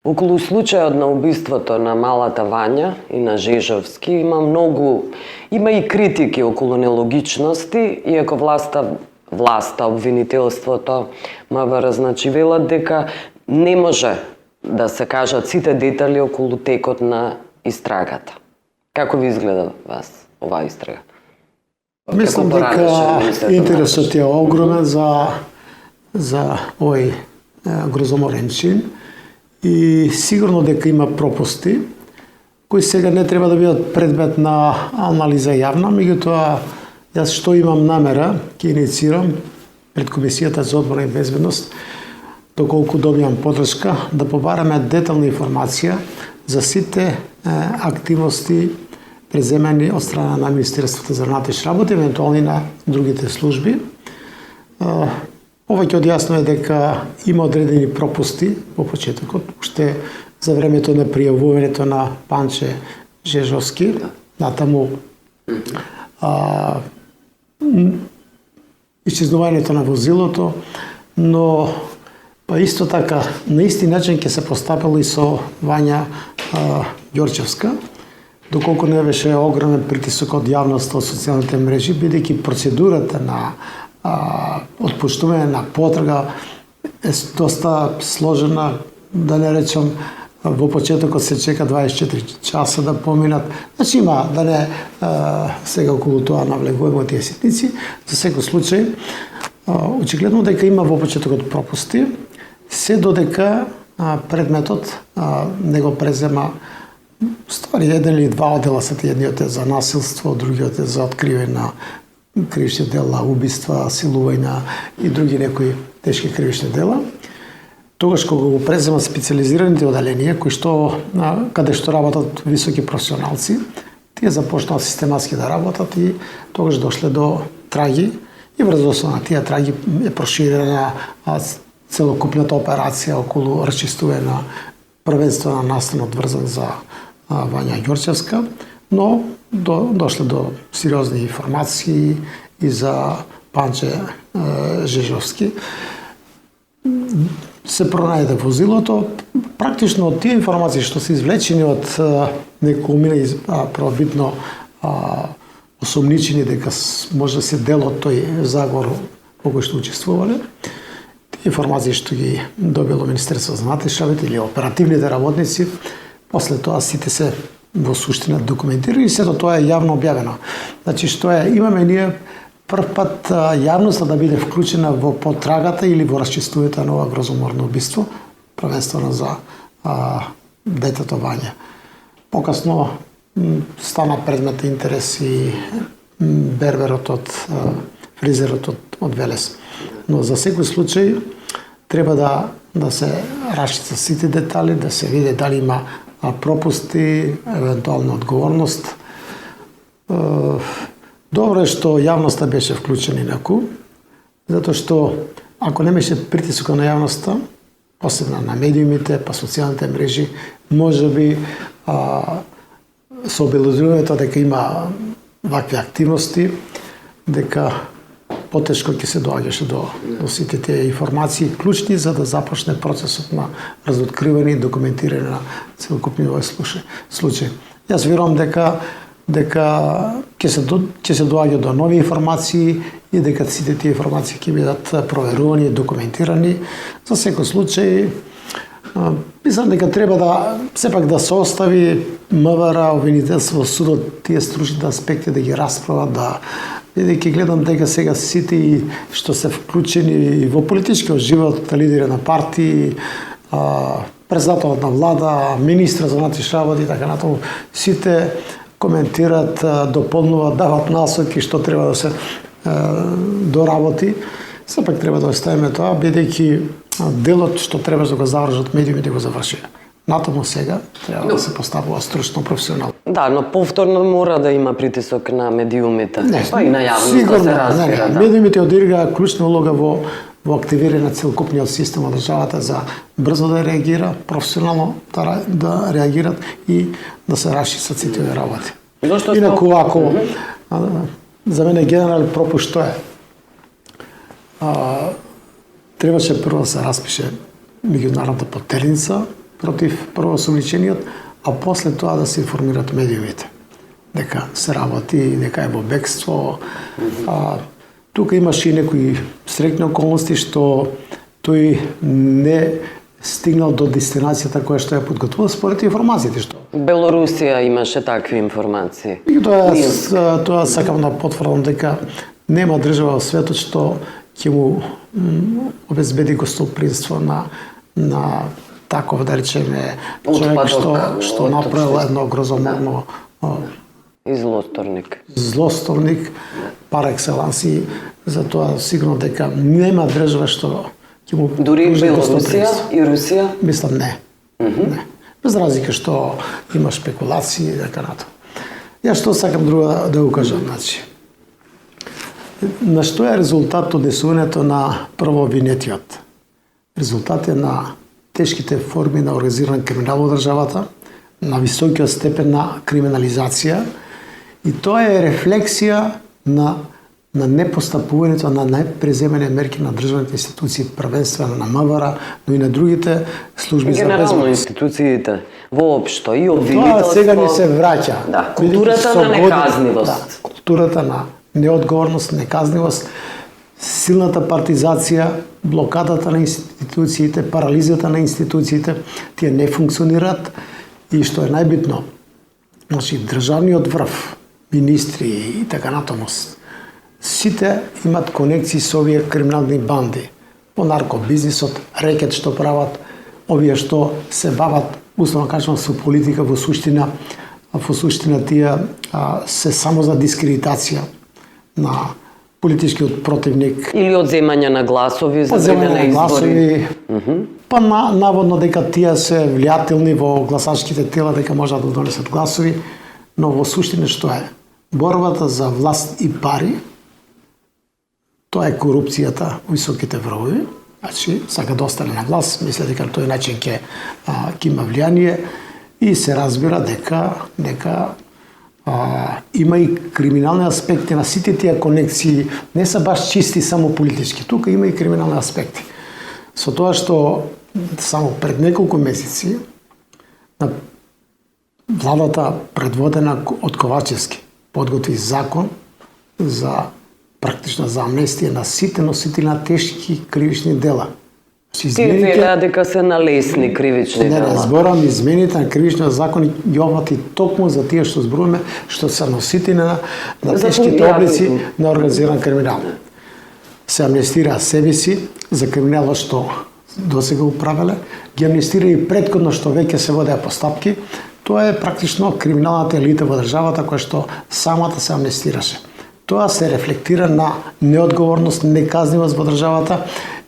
Околу случајот на убиството на малата Вања и на Жежовски има и критики околу нелогичности, иако власта, обвинителството, МВР, значи велат дека не може да се кажат сите детали околу текот на истрагата. Како ви изгледа вас оваа истрага? Мислам дека интересот е огромен за овој грозоморен чин и сигурно дека има пропусти кои сега не треба да бидат предмет на анализа јавна, меѓутоа јас што имам намера ќе инициирам пред Комисијата за одбрана и безбедност, доколку добијам подршка, да побараме детална информација за сите активности преземени од страна на Министерството за внатрешни работи, евентуално и на другите служби. Повеќе од јасно е дека има одредени пропусти во почетокот, уште за времето на пријавувањето на Панче Жежовски, натаму исчезнувањето на возилото, но па исто така на исти начин ќе се постапило и со Вања Ѓорчевска, доколку не беше огромен притисок од јавноста од социјалните мрежи, бидејќи процедурата на отпуштување на потрага е доста сложена, да не речам, во почетокот се чека 24 часа да поминат. Значи има, да не сега околу тоа навлегуваме тие ситници, за секој случај, очигледно дека има во почетокот пропусти, се додека предметот не го презема ствари еден или два оддела се едниот е за насилство, другиот е за откривање на кривични дела, убиства, силувања и други некои тешки кривични дела. Тогаш кога го презема специализираните оделенија, каде што работат високи професионалци, тие започнаа систематски да работат и тогаш дошле до траги и врз основа на тие траги е проширена целокупната операција околу расчистување на првенствено настанот врзан за Вања Ѓорчевска, но дошле до сериозни информации и за Панче Жежовски. Се пронајде возилото. Практично од тие информации што се извлечени од неколумина правобитно осомничени дека може да се дел од тој заговор во кој што учествувале, тие информации што ги добило Министерство за внатрешни работи или оперативните работници, после тоа сите се во суштина документирани и сето тоа е јавно објавено. Значи што имаме ние прв пат јавноста да биде вклучена во потрагата или во расчистувањето на ова грозоморно убиство, првенствено за детето Вања. Покасно стана предмет интерес и берберот од фризерот од Велес. Но за секој случај треба да се расчистат сите детали, да се види дали има пропусти, евентуална одговорност. Добро е што јавноста беше вклучена инаку, затоа што ако не беше притисок на јавноста, посебно на медиумите, па социјалните мрежи, можеби со обелодувањето дека има вакви активности, дека потешко ќе се доаѓаше до сите тие информации клучни за да започне процесот на разоткривање и документирање на целокупни овој случај. Јас верувам дека ќе се доаѓа до нови информации и дека сите тие информации ќе бидат проверувани и документирани. За секој случај, мислам дека треба сепак да се остави МВР, обвинителство, судот, тие стручните аспекти да ги расправат, бидејќи гледам дека сега сите што се вклучени во политичкиот живот, лидери на партии, председателот на влада, министра за внатрешни работи и така натаму, сите коментират, дополнуваат, дават насоки што треба да се доработи. Сепак треба да оставиме тоа, бидејќи делот што треба да го завршат медиумите го завршија. Натаму сега треба да се поставува стручно, професионално. Да, но повторно мора да има притисок на медиумите, па и на јавноста сигурно, се разбира. Да. Медиумите одиграат клучна улога во активирање на целокупниот систем од државата за брзо да реагира, професионално да реагират и да се раши со сите овие работи. Зошто Инаку, ако за мене генерален пропуст што е? Требаше прво да се распише меѓународната потерница против правособличениот, а после тоа да се информират медиумите дека се работи, дека е во бегство. Тука имаше и некои среќни околности што тој не стигнал до дестинацијата која што ја подготвува според информациите што. Белорусија имаше такви информации. И тоа сакам да потврдам дека нема држава во светот што ќе му обезбеди гостопримство на таков, да речеме, човек што направил едно грозоморно И злосторник. Злосторник пар екселанс, и затоа сигурно дека нема држава што ќе му Дури пружи Белорусија гостопримство. и Русија? Мислам не. Не. Без разлика што има спекулации и така нато. Ја што сакам друго да го кажам, значи. На што е резултат од десувањето на прво обвинетиот? Резултат е на тешките форми на организиран криминал во државата, на високиот степен на криминализација, и тоа е рефлексија на непостапувањето на најпреземени мерки на државните институции, првенствено на МВР, но и на другите служби за Генерално безбедност. институциите воопшто и Тоа обвинителство. сега ни се враќа. Да, културата на неказнивост. Да, културата на неодговорност, неказнивост, силната партизација, блокадата на институциите, парализата на институциите, тие не функционираат, и што е најбитно, значи државниот врв, министри и така натаму, сите имат конекции со овие криминални банди, по наркобизнисот, рекет што прават, овие што се бават, условно кажам, со политика во суштина тие се само за дискредитација на политичкиот противник, Или одземање на гласови за време на избори. па наводно дека тие се влијателни во гласачките тела, дека можат да донесат гласови, но во суштина што е? Борбата за власт и пари, тоа е корупцијата, високите врвови, значи сака да остане на власт, мисля дека тој начин ќе има влијание, и се разбира дека има и криминални аспекти на сите тие конекции, не се баш чисти само политички, тука има и криминални аспекти. Со тоа што само пред неколку месеци на владата предводена од Ковачевски подготви закон за практично за амнестија на сите носители на тешки кривични дела. Тие велеа дека се на лесни кривични Не, дела. зборам измените на кривичниот закон ги опфати токму за тие што зборуваме, што се носители на За тешките повијатови. облици на организиран криминал. Се амнестира себе си за криминалот што досега управеле, ги амнестира и претходно што веќе се водеа постапки. Тоа е практично криминалната елита во државата која што самата се амнестираше. Тоа се рефлектира на неодговорност, неказнивост во државата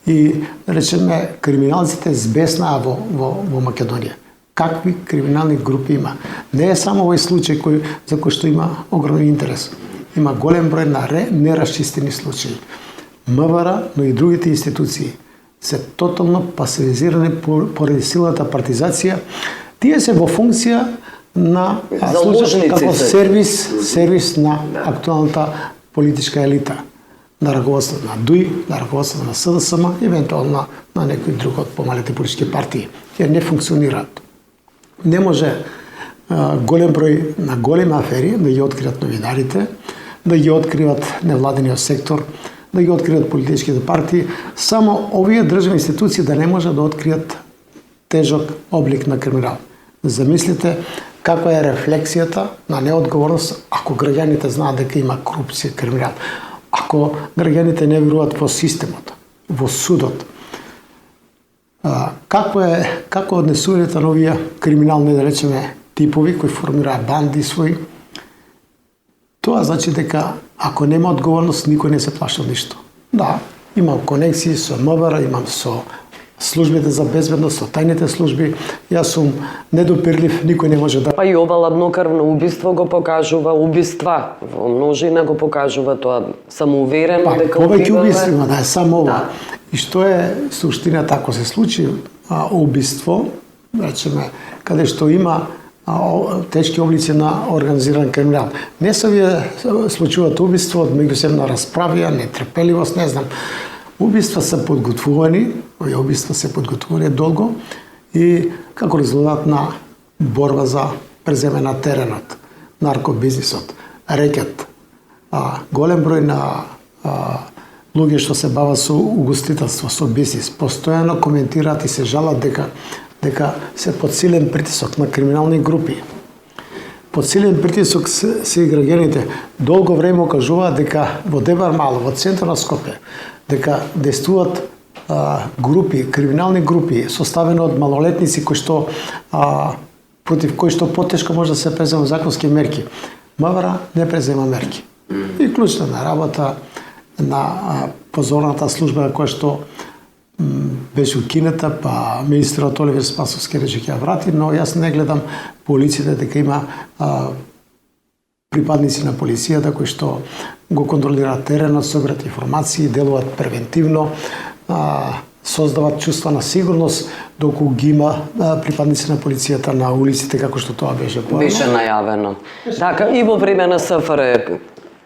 и, речеме, криминалците збеснаа во Македонија. Какви криминални групи има? Не е само овој случај за кој што има огромен интерес. Има голем број на нерасчистени случаи. МВР, но и другите институции се тотално пасивизирани поради силната партизација. Тие се во функција на како сервис на актуалната политичка елита, на раководството на ДУИ, на раководството на СДСМ, евентуално на некои друг од помалите политички партии. Тие не функционираат. Не може голем број на големи афери да ги откријат новинарите, да ги откриват невладениот сектор, да ги откријат политичките партии, само овие државни институции да не може да откријат тежок облик на криминал. Замислите каква е рефлексијата на неодговорност ако граѓаните знаат дека има корупција, криминал, ако граѓаните не веруваат во системот, во судот. Како е однесувањето на овие криминални, да речеме, типови кои формираат банди своји? Тоа значи дека ако нема одговорност, никој не се плаши од ништо. Да, имам конекции со МВР, имам со службите за безбедност, со тајните служби. Јас сум недопирлив, никој не може да... Па и ова ладнокрвно убиство го покажува, убиства во множина го покажува тоа самоуверено Па, дека повеќе убиваме. убиства има, да е само ова. Да. И што е суштината ако се случи убиство, речеме, каде што има тешки облици на организиран криминал. Не се вие случуваат убиство од меѓусебна расправија, нетрпеливост, не знам. Убиства се подготвувани, овие убиства се подготвувани долго и како резултат на борба за преземе на теренот, наркобизнисот, рекет, голем број на луѓе што се бават со угостителство, со бизнис, постојано коментираат и се жалат дека се под силен притисок на криминални групи. Под силен притисок се и граѓаните. Долго време кажуваат дека во Дебар Мало, во центар на Скопје, дека действуваат групи, криминални групи, составени од малолетници кои што против кои што потешко може да се презема законски мерки. МВР не презема мерки. И клучна на работа на позорната служба која што беше укината, па министерот Оливер Спасовски рече ќе ја врати, но јас не гледам полицијата дека има припадници на полицијата кои што го контролираат теренот, собираат информации, делуваат превентивно, создават чувство на сигурност, доколку ги има припадници на полицијата на улиците, како што тоа беше појавно. Беше најавено. Така, и во време на СФР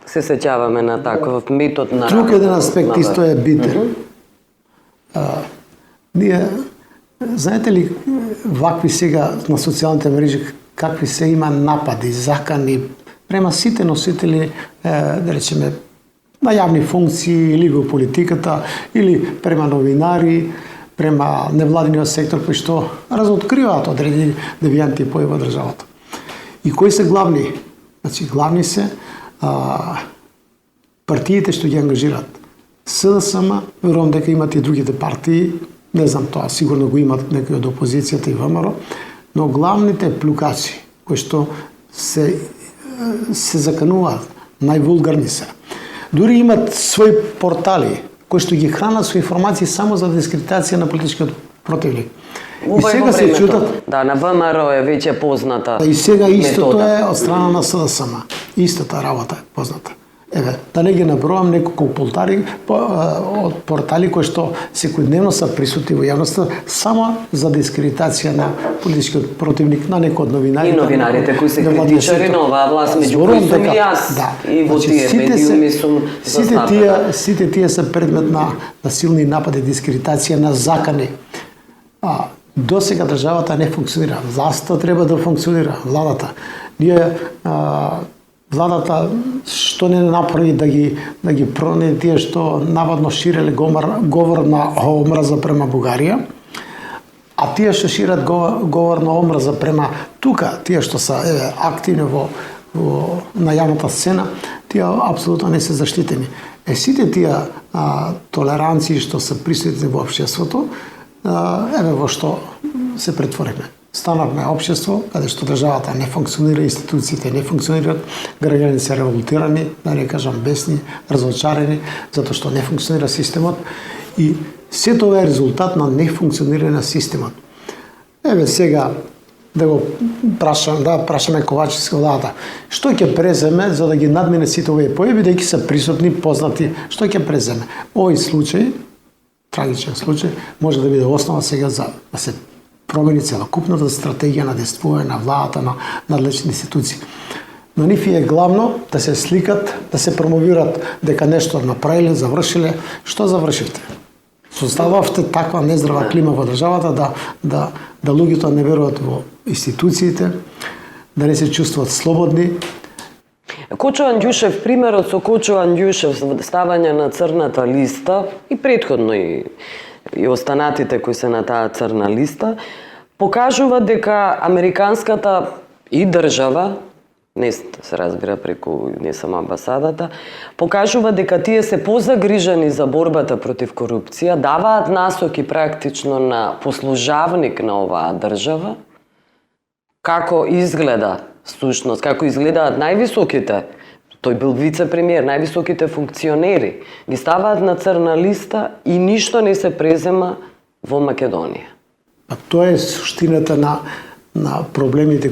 се сеќаваме на таков метод на Друг еден аспект исто е битен. Ние, знаете ли, вакви сега на социјалните мрежи, какви се има напади, закани, према сите носители, да речеме, на јавни функции или во политиката, или према новинари, према невладиниот сектор кои што разоткриваат одредени девијанти појави во државата. И кои се главни? Значи, главни се партиите што ги ангажираат. СДСМ, верувам дека имат и другите партии, не знам тоа, сигурно го имат некои од опозицијата и ВМРО, но главните плюкачи кои што се закануваат, највулгарни се. Дури имат своји портали кои што ги хранат со информации само за дискредитација на политичкиот противник. И сега се чудат. Да, на ВМРО е веќе позната. И сега истото метода. е од страна на СДСМ. Истата работа е позната. Еве, да не ги наброам неколку од портали кои што секојдневно се присутни во јавноста само за дискредитација на политичкиот противник, на некој од новинарите. И новинарите кои се критичари на оваа власт, меѓу кои сум и јас. И во тие медиуми сум застапена. Сите тие се предмет на силни напади, дискредитација, на закани. До сега државата не функционира. Власта треба да функционира, владата. Ние владата што не направи да ги проне тие што наводно ширеле говор на омраза према Бугарија, а тие што шират говор на омраза према тука, тие што се активни на јавната сцена, тие апсолутно не се заштитени. Сите тие толеранции што се присутни во општеството, еве во што се претвориме. Станавме општество каде што државата не функционира, институциите не функционираат, граѓани се револтирани, да не кажам бесни, разочарени, затоа што не функционира системот и се тоа е резултат на нефункционирање на системот. Еве сега да прашаме Ковачевски владата, што ќе преземе за да ги надмине сите овие појави, бидејќи се присутни, познати, што ќе преземе? Овој случај, трагичен случај, може да биде основа сега за да се промени целокупната стратегија на действување на владата, на надлежни институции. Но нив е главно да се сликат, да се промовират дека нешто направиле, завршиле. Што завршивте? Создававте таква нездрава клима во државата да луѓето не веруваат во институциите, да не се чувствуваат слободни. Кочо Андјушев, примерот со Кочо Андјушев, ставање на црната листа и претходно и останатите кои се на таа црна листа, покажува дека американската и држава, не се разбира преку не само амбасадата, покажува дека тие се позагрижени за борбата против корупција, даваат насоки практично на послужавник на оваа држава, како изгледа сушност, како изгледаат највисоките, тој бил вице-премиер, највисоките функционери, ги ставаат на црна листа и ништо не се презема во Македонија? А тоа е суштината на проблемите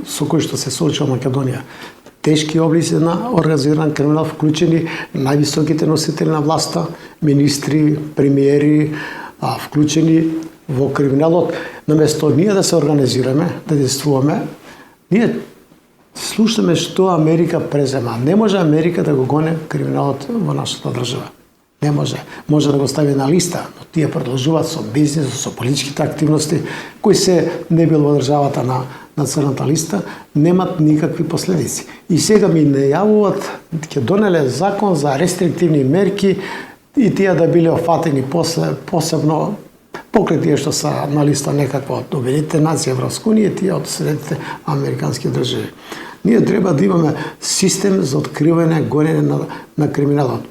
со кои што се соочува Македонија. Тешки облици на организиран криминал, вклучени највисоките носители на власта, министри, премиери, вклучени во криминалот. Наместо ние да се организираме, да действуваме, ние слушаме што Америка презема. Не може Америка да го гоне криминалот во нашата држава. Не може. Може да го стави на листа, но тие продолжуваат со бизнис, со политичките активности, кои се не бил во државата на црната листа, немат никакви последици. И сега ми најавуваат ќе донеле закон за рестриктивни мерки и тие да биле офатени посебно покрај тие што са на листа некаква од Обединетите нации, Европска унија, тие од Средните американски држави. Ние треба да имаме систем за откривање, гонење на криминалот.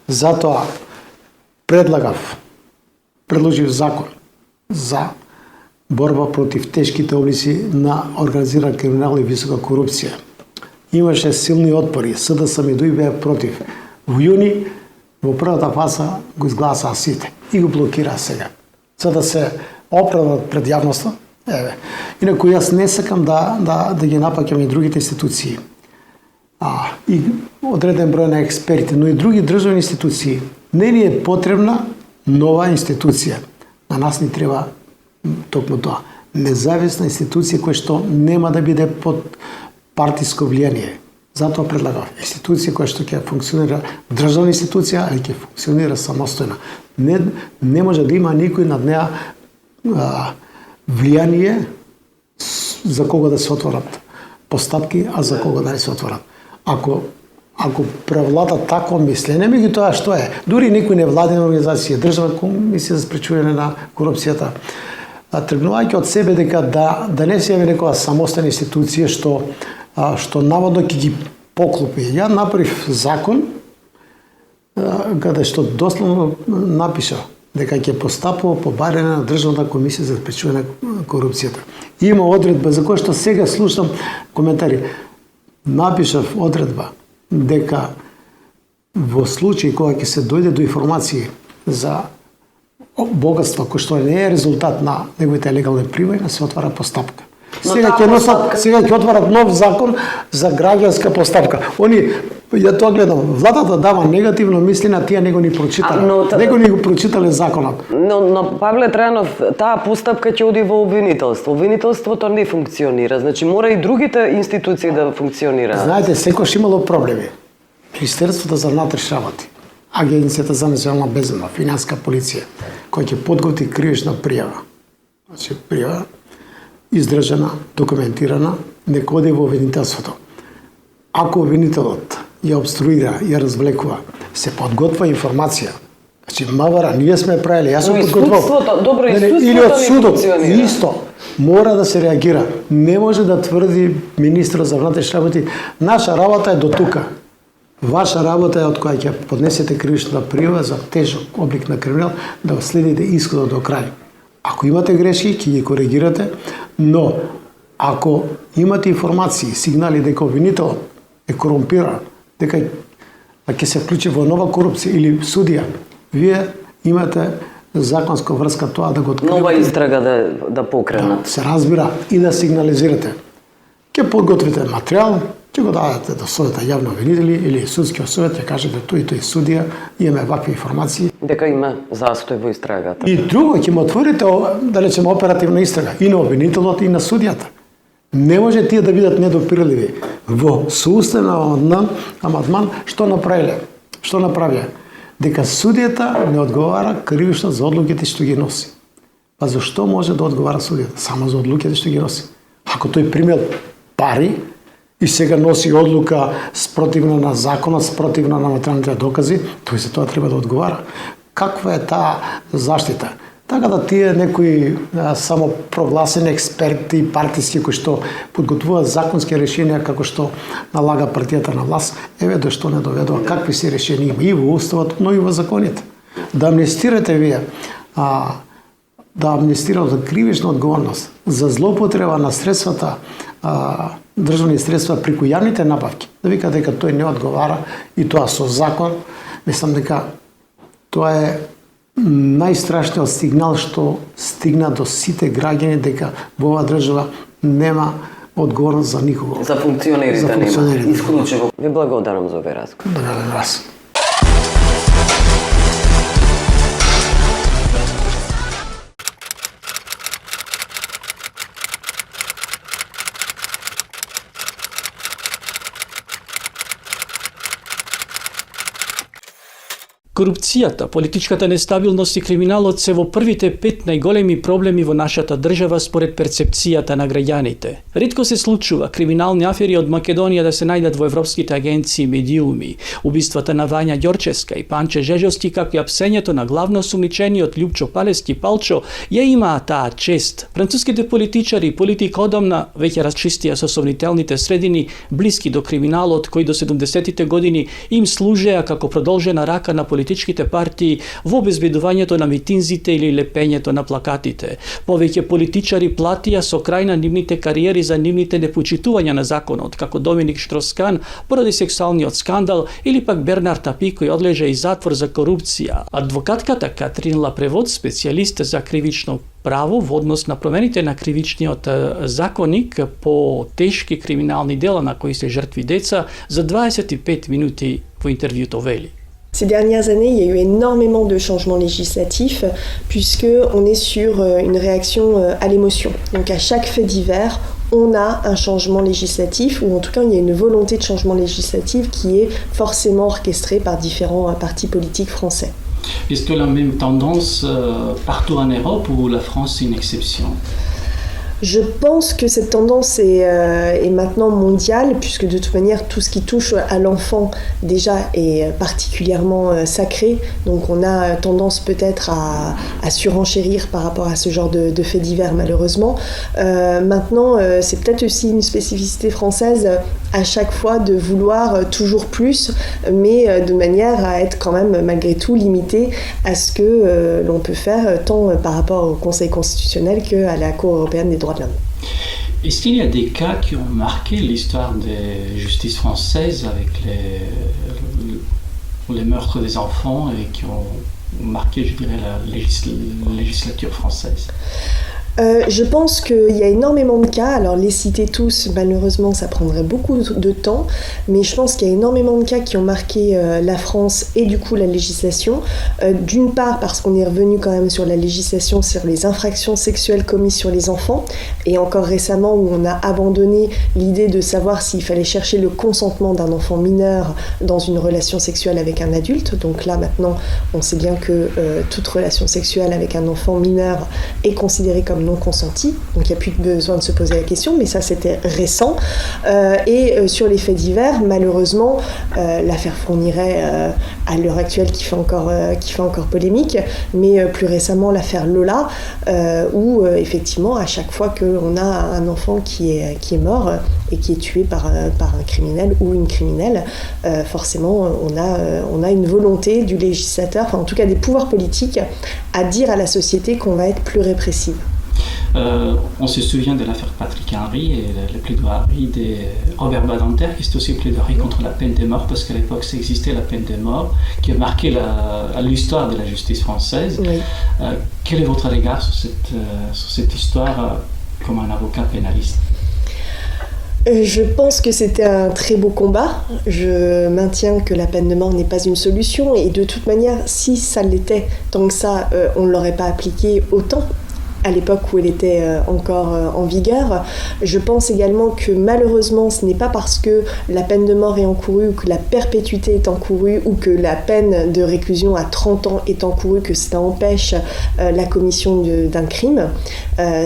Затоа предложив закон за борба против тешките облици на организиран криминал и висока корупција. Имаше силни отпори, СДСМ и ДУИ беа против. Во јуни, во првата фаза, го изгласаа сите и го блокираа сега. За да се оправдат пред јавноста. Инаку јас не сакам да ги напаќам и другите институции. И одреден број на експерти, но и други државни институции. Не ни е потребна нова институција. На нас ни треба токму тоа. Независна институција која што нема да биде под партиско влијание. Затоа предлагав институција која што ќе функционира, државна институција, али ќе функционира самостојно. Не може да има никој над неа влијание за кого да се отворат постапки, а за кого да не се отворат. Ако превлада такво мислење, меѓутоа што е? Дури никој невладина организација, државна комисија за спречување на корупцијата, тргнувајќи од себе дека да не се јави некоја самостојна институција што наводно ќе ги поклопи. Ја направив закон каде што дословно напиша дека ќе постапува по барање на државната комисија за спречување на корупцијата. Има одредба за која што сега слушам коментари. Напишав одредба дека во случај кога ќе се дојде до информации за богатство кој што не е резултат на неговите легални привајна, се отвара постапка. Сега ќе отварат нов закон за граѓанска постапка. Ја тоа гледам, владата дава негативно мислење, тие него ни прочитале. Него ни го прочитале законот. Но Павле Трајанов, таа постапка ќе оди во обвинителство. Обвинителството не функционира, значи мора и другите институции да функционираат. Знаете, секојаш имало проблеми. Министерството за внатрешни работи, Агенцијата за национална безбедност, Финанска полиција, која ќе подготви кривична пријава. Значи пријава издржана, документирана, нека оди во обвинителството. Ако обвинителот ја обструира, ја развлекува, се подготва информација. Значи МВР, ние сме правили, јас сум подготвил. Добро, или од судот, исто, мора да се реагира. Не може да тврди министрот за внатрешни работи, наша работа е до тука. Ваша работа е од која ќе поднесете кривична пријава за тежок облик на криминал, да следите исходот до крај. Ако имате грешки, ќе ги коригирате, но ако имате информации, сигнали дека обвинителот е корумпиран, дека ќе се вклучи во нова корупција или судија, вие имате законска врска тоа да го откриете. Нова истрага да покренат. Да, се разбира и да сигнализирате. Ќе подготвите материјал, ќе го дадете до Советот јавни обвинители или судскиот совет, ќе кажете тој и тој судија, имаме вакви информации. Дека има застој во истрагата. И друго, ќе му отворите, да речеме, оперативна истрага и на обвинителот и на судијата. Не може тие да бидат недопирливи. Во соуставен амандман, што направиле? Што направија? Дека судијата не одговара кривично за одлуките што ги носи. Па зашто може да одговара судијата? Само за одлуките што ги носи. Ако тој примел пари и сега носи одлука спротивна на законот, спротивна на материјалните докази, тој за тоа треба да одговара. Каква е таа заштита? Така да тие некои само прогласени експерти партиски кои што подготвуваат законски решенија како што налага партијата на власт, еве до што не доведува какви се решенија има и во уставот, но и во законите. Да амнестирате вие, да амнестирате за кривична одговорност за злоупотреба на средствата, државни средства преку јавните набавки, да вика дека тој не одговара и тоа со закон, мислам дека тоа е најстрашниот сигнал што стигна до сите граѓани дека во оваа држава нема одговорност за никого. За функционерите За функционерите. нема. Исклучиво. Ви благодарам за овој разговор. Благодарам вас. Корупцијата, политичката нестабилност и криминалот се во првите 5 најголеми проблеми во нашата држава според перцепцијата на граѓаните. Ретко се случува криминални афери од Македонија да се најдат во европските агенции и медиуми. Убиствата на Вања Ѓорчевска и Панче Жежовски, како и апсењето на главно осумничениот Љупчо Палески Палчо, ја имаа таа чест. Француските политичари и политика одамна веќе расчистија со сомнителните средини блиски до криминалот, кои до 70-тите години им служеа како продолжена рака на политичките партии во обезбедувањето на митинзите или лепењето на плакатите. Повеќе политичари платија со крај на нивните кариери за нивните непочитувања на законот, како Доминик Штроскан поради сексуалниот скандал или пак Бернар Тапи кој одлежа и затвор за корупција. Адвокатката Катрин Лапревод, специјалист за кривично право во однос на промените на кривичниот законник по тешки криминални дела на кои се жртви деца, за 25 минути во интервјуто вели. Ces dernières années, il y a eu énormément de changements législatifs puisqu'on est sur une réaction à l'émotion. Donc à chaque fait divers, on a un changement législatif ou en tout cas il y a une volonté de changement législatif qui est forcément orchestrée par différents partis politiques français. Est-ce que la même tendance partout en Europe ou la France est une exception? Je pense que cette tendance est maintenant mondiale, puisque de toute manière, tout ce qui touche à l'enfant, déjà, est particulièrement sacré. Donc on a tendance peut-être à surenchérir par rapport à ce genre de faits divers, malheureusement. Maintenant, c'est peut-être aussi une spécificité française à chaque fois de vouloir toujours plus, mais de manière à être quand même, malgré tout, limité à ce que l'on peut faire, tant par rapport au Conseil constitutionnel qu'à la Cour européenne des droits de l'homme. Est-ce qu'il y a des cas qui ont marqué l'histoire de justice française avec les meurtres des enfants et qui ont marqué, je dirais, la législature française? Je pense qu'il y a énormément de cas, alors les citer tous, malheureusement ça prendrait beaucoup de temps, mais je pense qu'il y a énormément de cas qui ont marqué la France et du coup la législation. D'une part parce qu'on est revenu quand même sur la législation sur les infractions sexuelles commises sur les enfants, et encore récemment où on a abandonné l'idée de savoir s'il fallait chercher le consentement d'un enfant mineur dans une relation sexuelle avec un adulte. Donc là maintenant on sait bien que toute relation sexuelle avec un enfant mineur est considérée comme non consenti, donc il n'y a plus besoin de se poser la question, mais ça c'était récent. Sur les faits divers, malheureusement, l'affaire Fourniret à l'heure actuelle qui fait encore polémique, mais plus récemment l'affaire Lola, où effectivement à chaque fois qu'on a un enfant qui est mort et qui est tué par un criminel ou une criminelle, forcément on a une volonté du législateur, enfin en tout cas des pouvoirs politiques, à dire à la société qu'on va être plus répressive. On se souvient de l'affaire Patrick Henry et le plaidoirie de Robert Badinter, qui est aussi plaidoirie contre la peine de mort, parce qu'à l'époque ça existait la peine de mort, qui a marqué l'histoire de la justice française. Oui. Quel est votre regard sur cette histoire comme un avocat pénaliste? Je pense que c'était un très beau combat. Je maintiens que la peine de mort n'est pas une solution, et de toute manière, si ça l'était, tant que ça, on ne l'aurait pas appliqué autant à l'époque où elle était encore en vigueur. Je pense également que malheureusement ce n'est pas parce que la peine de mort est encourue ou que la perpétuité est encourue ou que la peine de réclusion à 30 ans est encourue que ça empêche la commission d'un crime.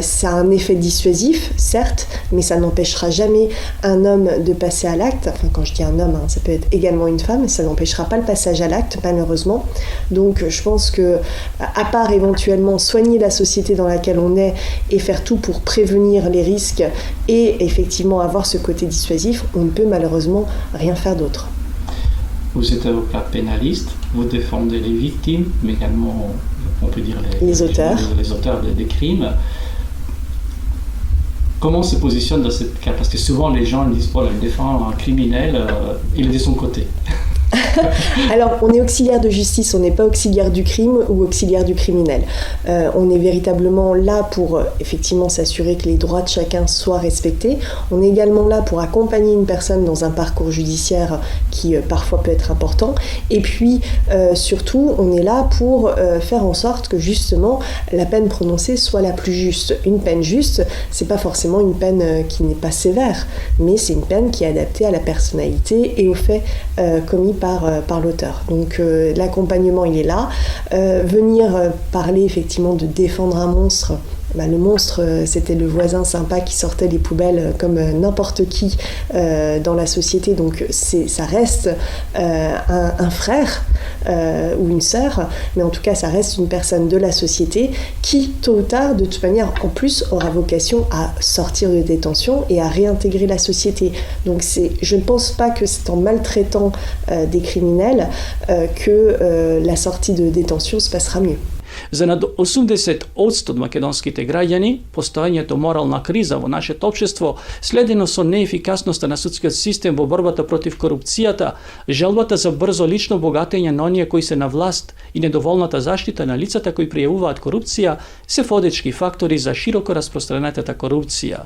Ça a un effet dissuasif, certes, mais ça n'empêchera jamais un homme de passer à l'acte. Enfin, quand je dis un homme, ça peut être également une femme, ça n'empêchera pas le passage à l'acte, malheureusement. Donc je pense que, à part éventuellement soigner la société dans laquelle on est et faire tout pour prévenir les risques et effectivement avoir ce côté dissuasif, on ne peut malheureusement rien faire d'autre. Vous êtes avocat pénaliste, vous défendez les victimes, mais également, on peut dire, les auteurs des crimes. Comment on se positionne dans ce cas? Parce que souvent les gens disent, voilà, il défend un criminel, il est de son côté. Alors, on est auxiliaire de justice, on n'est pas auxiliaire du crime ou auxiliaire du criminel. On est véritablement là pour effectivement s'assurer que les droits de chacun soient respectés. On est également là pour accompagner une personne dans un parcours judiciaire qui parfois peut être important. Et puis, surtout, on est là pour faire en sorte que justement la peine prononcée soit la plus juste. Une peine juste, c'est pas forcément une peine qui n'est pas sévère, mais c'est une peine qui est adaptée à la personnalité et aux faits commis par l'auteur. Donc l'accompagnement, il est là. Venir parler effectivement de défendre un monstre, le monstre, c'était le voisin sympa qui sortait les poubelles comme n'importe qui dans la société. Donc ça reste un frère ou une sœur, mais en tout cas ça reste une personne de la société qui, tôt ou tard, de toute manière, en plus, aura vocation à sortir de détention et à réintégrer la société. Donc je ne pense pas que c'est en maltraitant des criminels que la sortie de détention se passera mieux. За над 80% од македонските граѓани, постојањето морална криза во нашето општество, следено со неефикасноста на судскиот систем во борбата против корупцијата, желбата за брзо лично богатење на оние кои се на власт и недоволната заштита на лицата кои пријавуваат корупција, се водечки фактори за широко распространетата корупција.